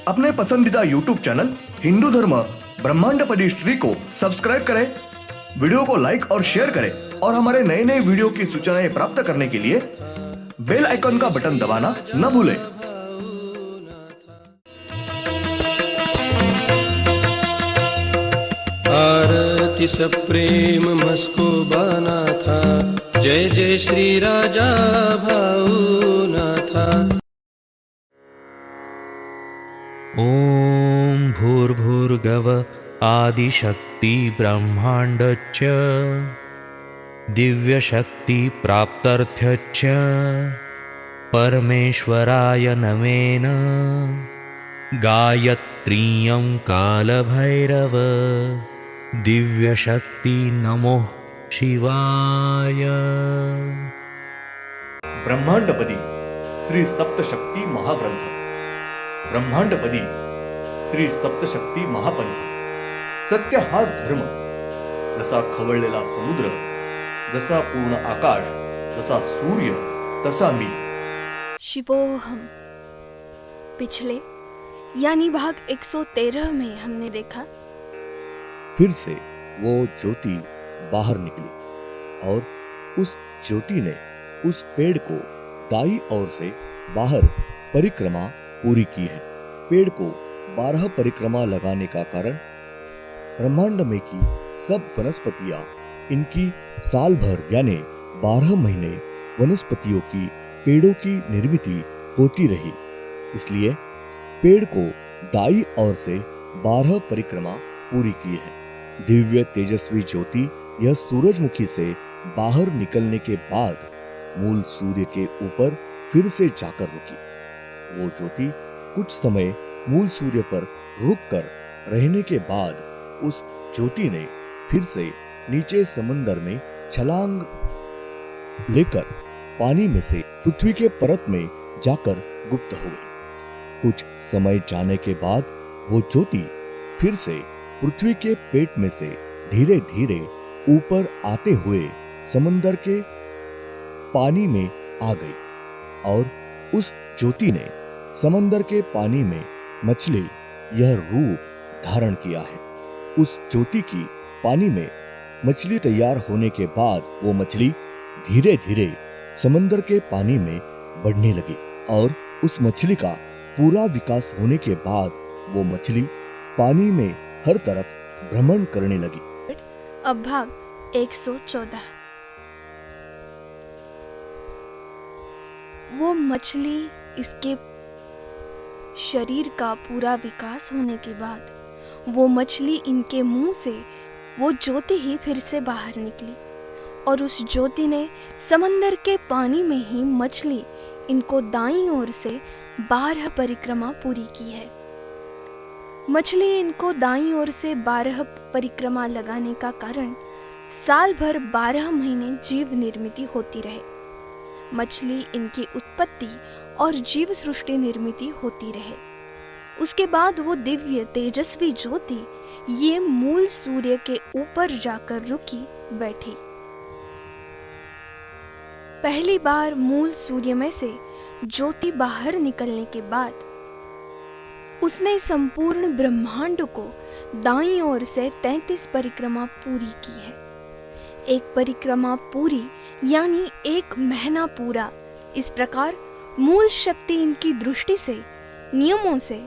अपने पसंदीदा YouTube channel Hindu धर्म ब्रह्मांडपदी श्री को सब्सक्राइब करें, वीडियो को लाइक और शेयर करें और हमारे नए नए वीडियो की सूचनाएं प्राप्त करने के लिए बेल आइकन का बटन दबाना न भूलें। आरती सप्रेम मस्को बाना था, जय जय श्री राजा भाऊनाथा। ॐ भूर्भुर्गव आदिशक्ति ब्रह्माण्डच्च दिव्यशक्ति प्राप्त्यर्थच्च परमेश्वराय नमेन गायत्रीयं कालभैरव दिव्यशक्ति नमो शिवाय। ब्रह्मांडपदी श्री सप्तशक्ती महाग्रंथ, ब्रह्मांडपदी श्री सप्तशक्ती महापंथ। सत्य हाच धर्म, जसा खवळलेला समुद्र, जसा पूर्ण आकाश, जसा सूर्य, तसा मी। शिवोहम। पिछले यानी भाग 113 में हमने देखा फिर से वो ज्योति बाहर निकली और उस ज्योति ने उस पेड़ को दाईं ओर से बाहर परिक्रमा पूरी की है। पेड़ को 12 परिक्रमा लगाने का कारण ब्रह्मांड में की सब वनस्पतियां इनकी साल भर यानी 12 महीने वनस्पतियों की पेड़ों की निर्मित होती रही, इसलिए पेड़ को दाईं ओर से 12 परिक्रमा पूरी की है। दिव्य तेजस्वी ज्योति यह सूरजमुखी से बाहर निकलने के बाद मूल सूर्य के ऊपर फिर से जाकर रुकी। वो ज्योति कुछ समय मूल सूर्य पर रुककर रहने के बाद उस ज्योति ने फिर से नीचे समंदर में छलांग लेकर पानी में से पृथ्वी के परत में जाकर गुप्त हो गई। कुछ समय जाने के बाद वो ज्योति फिर से पृथ्वी के पेट में से धीरे धीरे ऊपर आते हुए समंदर के पानी में आ गई और उस ज्योति ने समंदर के पानी में मछली यह रूप धारण किया है। उस ज्योति की पानी में मछली तैयार होने के बाद वो मछली धीरे धीरे समंदर के पानी में बढ़ने लगी और उस मछली का पूरा विकास होने के बाद वो मछली पानी में हर तरफ भ्रमण करने लगी। अब भाग 114। वो मछली इसके शरीर का पूरा विकास होने के बाद वो मछली इनके मुंह से वो ज्योति ही फिर से बाहर निकली और उस ज्योति ने समंदर के पानी में ही मछली इनको दाईं ओर से 12 परिक्रमा पूरी की है। मछली इनको दाईं ओर से 12 परिक्रमा लगाने का कारण साल भर 12 महीने जीव निर्मित होती रहे। मछली इनकी उत्पत्ति और जीव सृष्टि निर्मित होती रहे। उसके बाद वो दिव्य तेजस्वी ज्योति ये मूल सूर्य के ऊपर जाकर रुकी बैठी। पहली बार मूल सूर्य में से ज्योति बाहर निकलने के बाद उसने संपूर्ण ब्रह्मांड को दाईं ओर से 33 परिक्रमा पूरी की है। एक परिक्रमा पूरी यानी 1 महीना पूरा। इस प्रकार मूल शक्ति इनकी दृष्टि से नियमों से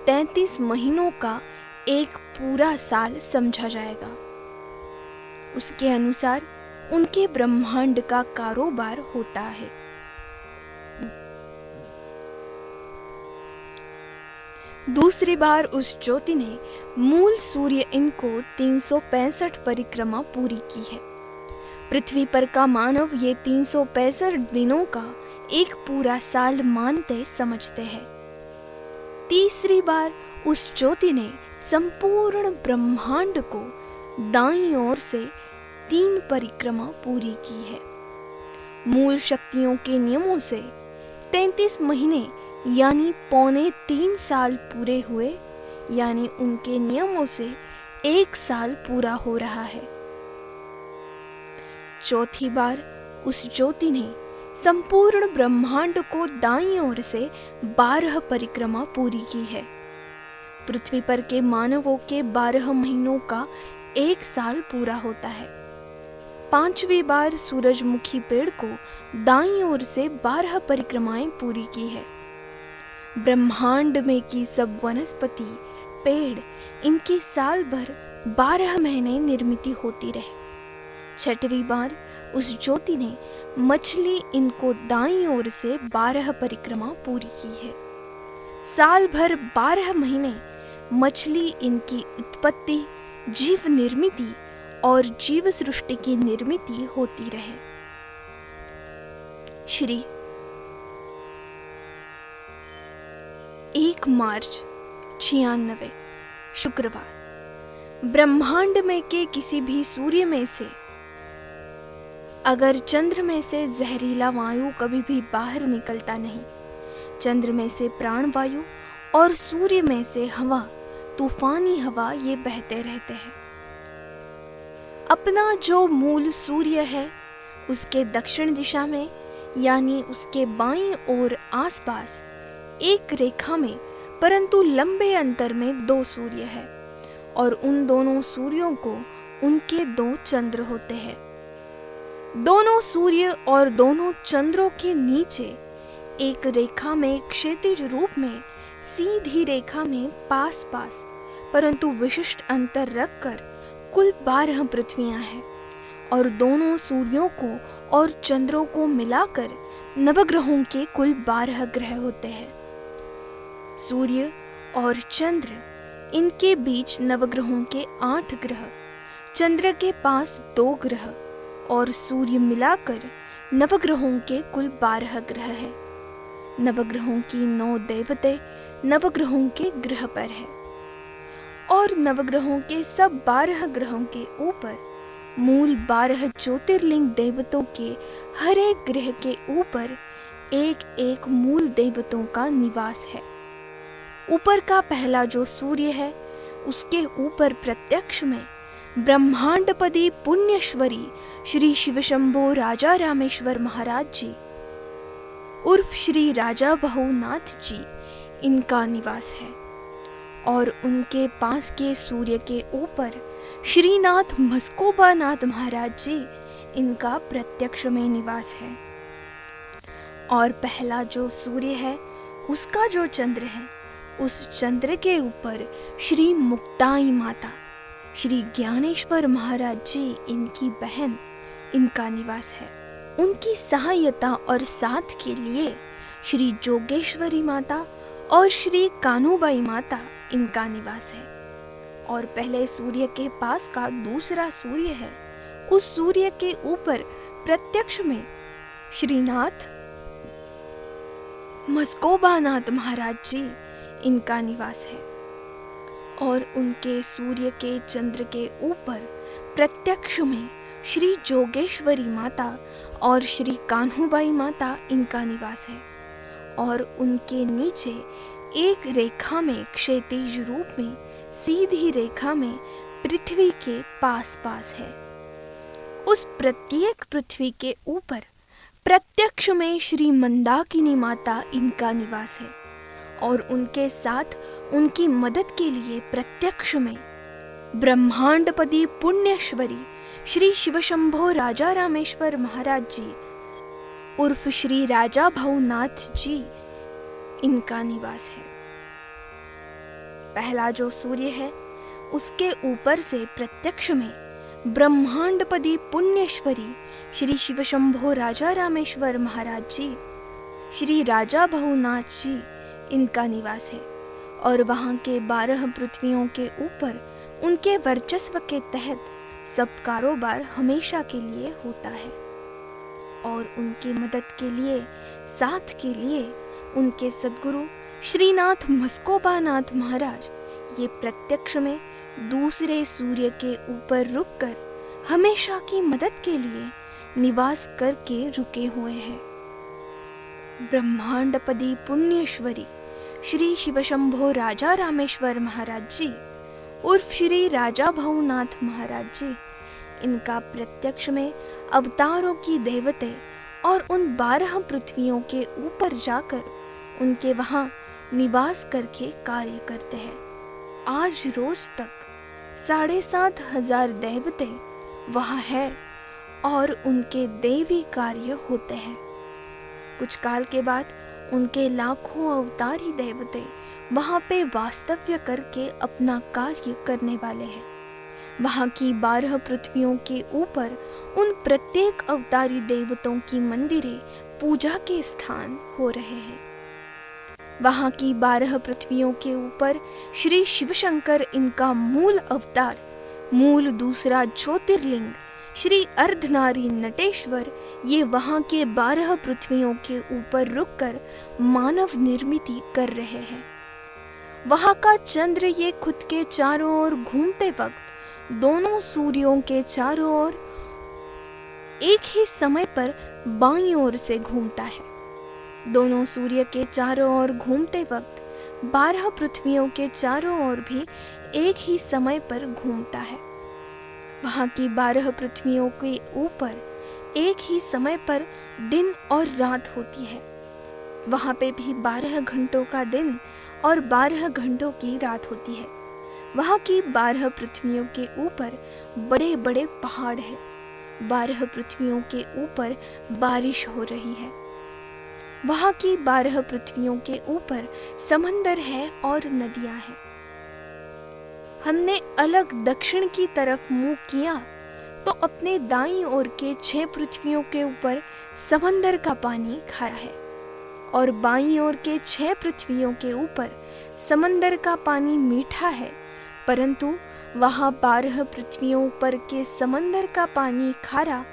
33 महीनों का एक पूरा साल समझा जाएगा। उसके अनुसार उनके ब्रह्मांड का कारोबार होता है। दूसरी बार उस ज्योति ने मूल सूर्य इनको 365 परिक्रमा पूरी की है। पृथ्वी पर का मानव ये 365 दिनों का एक पूरा साल मानते समझते हैं। तीसरी बार उस ज्योति ने संपूर्ण ब्रह्मांड को दाईं ओर से 3 परिक्रमा पूरी की है। मूल शक्तियों के नियमों से 33 महीने यानी 3.25 साल पूरे हुए, यानी उनके नियमों से 1 साल पूरा हो रहा है। चौथी बार उस ज्योति ने संपूर्ण ब्रह्मांड को दाईं ओर से 12 परिक्रमा पूरी की है। पृथ्वी पर के मानवों के 12 महीनों का 1 साल पूरा होता है। 5वीं बार सूरजमुखी पेड़ को दाईं ओर से 12 परिक्रमाएं पूरी की है। ब्रह्मांड में की सब वनस्पति, पेड़, इनकी साल भर 12 महीने निर्मित होती रहे। 6वीं बार उस ज्योति ने मछली इनको दाईं ओर से 12 परिक्रमा पूरी की है। साल भर 12 महीने मछली इनकी उत्पत्ति, जीव निर्मिति और जीव सृष्टि की निर्मिति होती रहे। श्री 1 मार्च 96 शुक्रवार। ब्रह्मांड में के किसी भी सूर्य में से अगर चंद्र में से जहरीला वायु कभी भी बाहर निकलता नहीं, चंद्र में से प्राण वायु और सूर्य में से हवा, तूफानी हवा, ये बहते रहते हैं। अपना जो मूल सूर्य है उसके दक्षिण दिशा में यानी उसके बाईं ओर आसपास एक रेखा में परंतु लंबे अंतर में 2 सूर्य है और उन दोनों सूर्यों को उनके 2 चंद्र होते हैं। दोनों सूर्य और दोनों चंद्रों के नीचे एक रेखा में क्षैतिज रूप में सीधी रेखा में पास पास परंतु विशिष्ट अंतर रखकर कुल 12 पृथ्वियां हैं और दोनों सूर्यों को और चंद्रों को मिलाकर नवग्रहों के कुल 12 ग्रह होते हैं। सूर्य और चंद्र, इनके बीच नवग्रहों के 8 ग्रह, चंद्र के पास 2 ग्रह और सूर्य मिलाकर नवग्रहों के कुल 12 ग्रह है। नवग्रहों की 9 देवते नवग्रहों के ग्रह पर है और नवग्रहों के सब 12 ग्रहों के ऊपर मूल 12 ज्योतिर्लिंग देवतों के हर एक ग्रह के ऊपर एक एक मूल देवतों का निवास है। ऊपर का पहला जो सूर्य है उसके ऊपर प्रत्यक्ष में ब्रह्मांडपदी पुण्यश्वरी श्री शिवशंभो राजा रामेश्वर महाराज जी उर्फ श्री राजा बहुनाथ जी, इनका निवास है और उनके पास के सूर्य के ऊपर श्रीनाथ मस्कोबानाथ महाराज जी, इनका प्रत्यक्ष में निवास है। और पहला जो सूर्य है उसका जो चंद्र है उस चंद्र के ऊपर श्री मुक्ताई माता श्री ज्ञानेश्वर महाराज जी, इनकी बहन, इनका निवास है। उनकी सहायता और साथ के लिए श्री जोगेश्वरी माता और श्री कान्हूबाई माता, इनका निवास है। और पहले सूर्य के पास का दूसरा सूर्य है, उस सूर्य के ऊपर प्रत्यक्ष में श्रीनाथ मस्कोबानाथ महाराज जी, इनका निवास है। और उनके सूर्य के चंद्र के ऊपर प्रत्यक्ष में श्री जोगेश्वरी माता और श्री कान्हूबाई माता, इनका निवास है। और उनके नीचे एक रेखा में क्षैतिज रूप में सीधी रेखा में पृथ्वी के पास पास है। उस प्रत्येक पृथ्वी के ऊपर प्रत्यक्ष में श्री मंदाकिनी माता, इनका निवास है। और उनके साथ उनकी मदद के लिए प्रत्यक्ष में ब्रह्मांडपदी पुण्यश्वरी श्री शिवशंभो राजा रामेश्वर महाराज जी उर्फ श्री राजा भवनाथ जी, इनका निवास है। पहला जो सूर्य है उसके ऊपर से प्रत्यक्ष में ब्रह्मांडपदी पुण्यश्वरी श्री शिवशंभो राजा रामेश्वर महाराज जी, श्री राजा भवनाथ जी, इनका निवास है। और वहां के 12 पृथ्वियों के ऊपर उनके वर्चस्व के तहत सब कारोबार हमेशा के लिए होता है। और उनकी मदद के लिए, साथ के लिए उनके सद्गुरु श्रीनाथ मस्कोबानाथ महाराज, ये प्रत्यक्ष में दूसरे सूर्य के ऊपर रुककर हमेशा की मदद के लिए निवास करके रुके हुए हैं। ब्रह्मांडपदी पुण्यश्वरी श्री शिवशंभो राजा रामेश्वर महाराज जी उर्फ श्री राजा भवनाथ महाराज जी, इनका प्रत्यक्ष में अवतारों की देवते और उन 12 पृथ्वियों के ऊपर जाकर उनके वहां निवास करके कार्य करते हैं। आज रोज तक 7,500 देवते वहाँ है और उनके दैवी कार्य होते हैं। कुछ काल के बाद उनके लाखों अवतारी देवते वहाँ पे वास्तव्य करके अपना कार्य करने वाले हैं। वहाँ की 12 पृथ्वियों के ऊपर उन प्रत्येक अवतारी देवताओं की मंदिरें पूजा के स्थान हो रहे हैं। वहाँ की 12 पृथ्वियों के ऊपर श्री शिव शंकर इनका मूल अवतार, मूल दूसरा ज्योतिर्लिंग श्री अर्धनारी नटेश्वर, ये वहाँ के 12 पृथ्वियों के ऊपर रुककर मानव निर्मिति कर रहे हैं। वहाँ का चंद्र ये खुद के चारों ओर घूमते वक्त दोनों सूर्यों के चारों ओर एक ही समय पर बाईं ओर से घूमता है। दोनों सूर्य के चारों ओर घूमते वक्त 12 पृथ्वियों के चारों ओर भी एक ही समय पर घूमता है। वहाँ की 12 पृथ्वियों के ऊपर एक ही समय पर दिन और रात होती है। वहाँ पे भी 12 घंटों का दिन और 12 घंटों की रात होती है। वहाँ की 12 पृथ्वियों के ऊपर बड़े बड़े पहाड़ हैं। 12 पृथ्वियों के ऊपर बारिश हो रही है। वहाँ की 12 पृथ्वियों के ऊपर समंदर है और नदियाँ हैं। हमने अलग दक्षिण की तरफ मुंह किया तो अपने दाईं ओर के 6 पृथ्वियों के ऊपर समंदर का पानी खारा है और बाईं ओर के 6 पृथ्वियों के ऊपर समंदर का पानी मीठा है, परंतु वहाँ 12 पृथ्वियों पर के समंदर का पानी खारा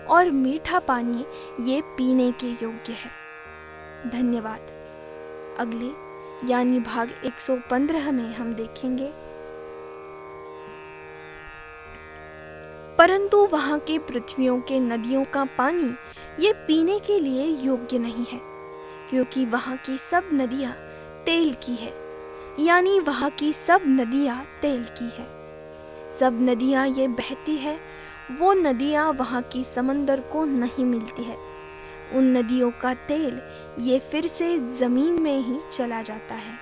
और मीठा पानी ये पीने के योग्य है। धन्यवाद। अगले यानी भाग 115 में हम देखेंगे। परंतु वहाँ के पृथ्वियों के नदियों का पानी ये पीने के लिए योग्य नहीं है, क्योंकि वहाँ की सब नदियाँ तेल की है, यानी वहाँ की सब नदियाँ तेल की है। सब नदियाँ ये बहती है, वो नदियाँ वहाँ की समंदर को नहीं मिलती है। उन नदियों का तेल ये फिर से जमीन में ही चला जाता है।